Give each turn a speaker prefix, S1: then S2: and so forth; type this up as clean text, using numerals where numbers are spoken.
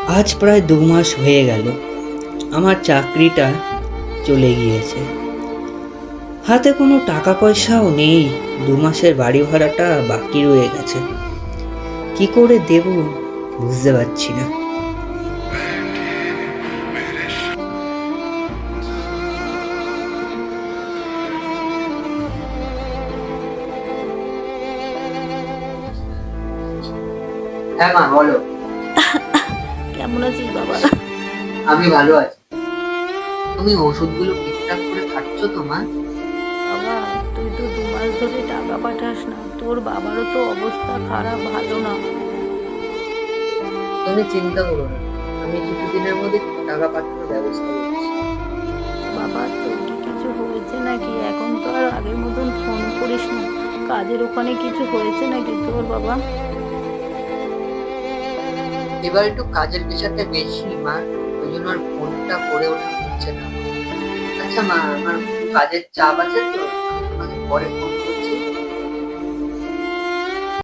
S1: আজ প্রায় 2 মাস হয়ে গেল আমার চাকরিটা চলে গিয়েছে। হাতে কোনো টাকা পয়সাও নেই। 2 মাসের বাড়ি ভাড়াটা বাকি রয়ে গেছে। কি করে দেব বুঝতে পারছি না।
S2: হ্যাঁ মা, বলো।
S3: কেমন আছিস বাবা?
S2: আমি ভালো আছি। তুমি ওষুধগুলো ঠিকঠাক করে খাচ্ছ তো মা?
S3: বাবা, তুই তো 2 মাস ধরে টাকা পাঠাস না, তোর বাবারও তো অবস্থা খারাপ, ভালো না।
S2: তুমি চিন্তা করো না, আমি কিছুদিনের মধ্যে টাকা পাঠানোর ব্যবস্থা করছি।
S3: বাবা, তোর কি কিছু হয়েছে নাকি? এখন তো আর আগের মতন ফোন করিস না। কাজের ওখানে কিছু হয়েছে নাকি তোর বাবা?
S2: এবার একটু কাজের পেশাতে বেশি মা, ওই জন্য আর ফোনটা করে ওঠা হচ্ছে না। আচ্ছা মা, আমার একটু কাজের চাপ আছে তো, আমি তোমাকে পরে ফোন